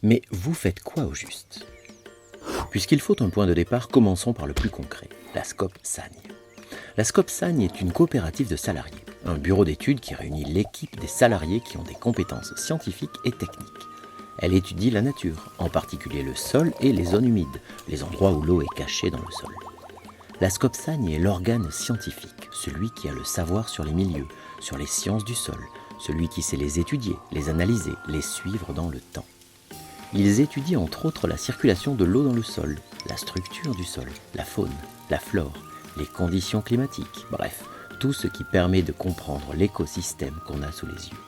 Mais vous faites quoi au juste? Puisqu'il faut un point de départ, commençons par le plus concret, la SCOP-SAGN. La SCOP-SAGN est une coopérative de salariés, un bureau d'études qui réunit l'équipe des salariés qui ont des compétences scientifiques et techniques. Elle étudie la nature, en particulier le sol et les zones humides, les endroits où l'eau est cachée dans le sol. La SCOP-SAGN est l'organe scientifique, celui qui a le savoir sur les milieux, sur les sciences du sol, celui qui sait les étudier, les analyser, les suivre dans le temps. Ils étudient entre autres la circulation de l'eau dans le sol, la structure du sol, la faune, la flore, les conditions climatiques, bref, tout ce qui permet de comprendre l'écosystème qu'on a sous les yeux.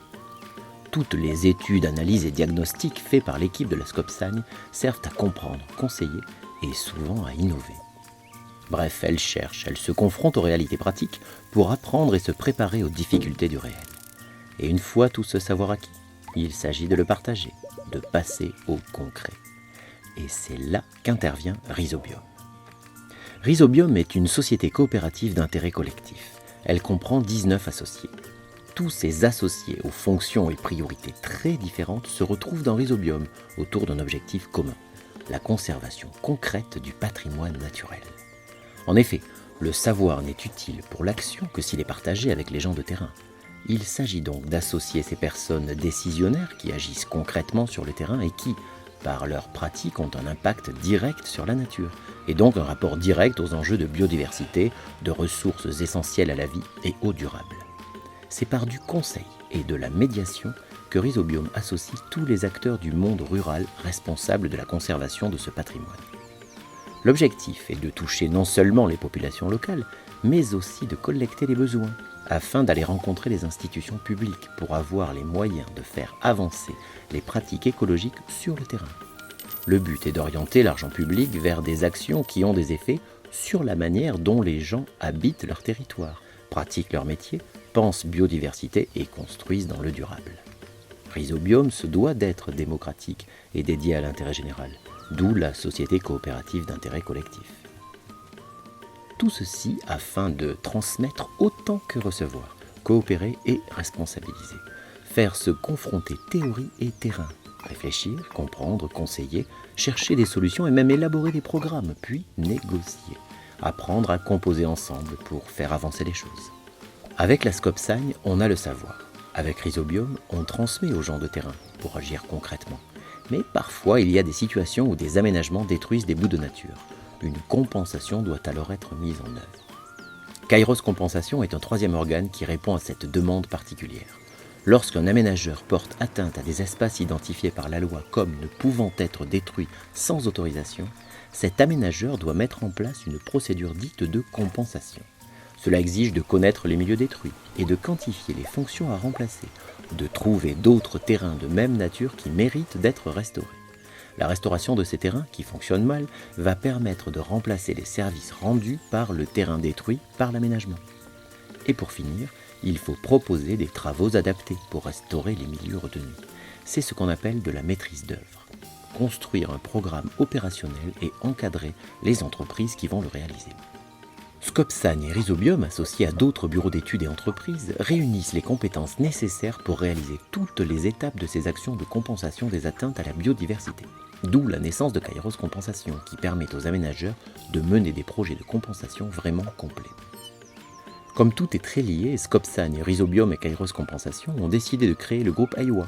Toutes les études, analyses et diagnostics faits par l'équipe de la SCOP-SAGN servent à comprendre, conseiller et souvent à innover. Bref, elle cherche, elle se confronte aux réalités pratiques pour apprendre et se préparer aux difficultés du réel. Et une fois tout ce savoir acquis, il s'agit de le partager, de passer au concret. Et c'est là qu'intervient Rhizobium. Rhizobium est une société coopérative d'intérêt collectif. Elle comprend 19 associés. Tous ces associés aux fonctions et priorités très différentes se retrouvent dans Rhizobium autour d'un objectif commun, la conservation concrète du patrimoine naturel. En effet, le savoir n'est utile pour l'action que s'il est partagé avec les gens de terrain. Il s'agit donc d'associer ces personnes décisionnaires qui agissent concrètement sur le terrain et qui, par leurs pratiques, ont un impact direct sur la nature, et donc un rapport direct aux enjeux de biodiversité, de ressources essentielles à la vie et eau durable. C'est par du conseil et de la médiation que Rhizobium associe tous les acteurs du monde rural responsables de la conservation de ce patrimoine. L'objectif est de toucher non seulement les populations locales, mais aussi de collecter les besoins, afin d'aller rencontrer les institutions publiques pour avoir les moyens de faire avancer les pratiques écologiques sur le terrain. Le but est d'orienter l'argent public vers des actions qui ont des effets sur la manière dont les gens habitent leur territoire, pratiquent leur métier, pensent biodiversité et construisent dans le durable. Rhizobium se doit d'être démocratique et dédié à l'intérêt général, d'où la société coopérative d'intérêt collectif. Tout ceci afin de transmettre autant que recevoir, coopérer et responsabiliser, faire se confronter théorie et terrain, réfléchir, comprendre, conseiller, chercher des solutions et même élaborer des programmes, puis négocier, apprendre à composer ensemble pour faire avancer les choses. Avec la SCOP-SAGN, on a le savoir. Avec Rhizobium, on transmet aux gens de terrain pour agir concrètement. Mais parfois, il y a des situations où des aménagements détruisent des bouts de nature. Une compensation doit alors être mise en œuvre. Kairos Compensation est un troisième organe qui répond à cette demande particulière. Lorsqu'un aménageur porte atteinte à des espaces identifiés par la loi comme ne pouvant être détruits sans autorisation, cet aménageur doit mettre en place une procédure dite de compensation. Cela exige de connaître les milieux détruits et de quantifier les fonctions à remplacer, de trouver d'autres terrains de même nature qui méritent d'être restaurés. La restauration de ces terrains, qui fonctionnent mal, va permettre de remplacer les services rendus par le terrain détruit par l'aménagement. Et pour finir, il faut proposer des travaux adaptés pour restaurer les milieux retenus. C'est ce qu'on appelle de la maîtrise d'œuvre. Construire un programme opérationnel et encadrer les entreprises qui vont le réaliser. SCOP-SAGN et Rhizobium, associés à d'autres bureaux d'études et entreprises, réunissent les compétences nécessaires pour réaliser toutes les étapes de ces actions de compensation des atteintes à la biodiversité. D'où la naissance de Kairos Compensation, qui permet aux aménageurs de mener des projets de compensation vraiment complets. Comme tout est très lié, SCOP-SAGN, Rhizobium et Kairos Compensation ont décidé de créer le groupe Aiwa.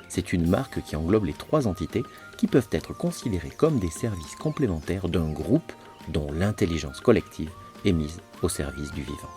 C'est une marque qui englobe les trois entités qui peuvent être considérées comme des services complémentaires d'un groupe dont l'intelligence collective est mise au service du vivant.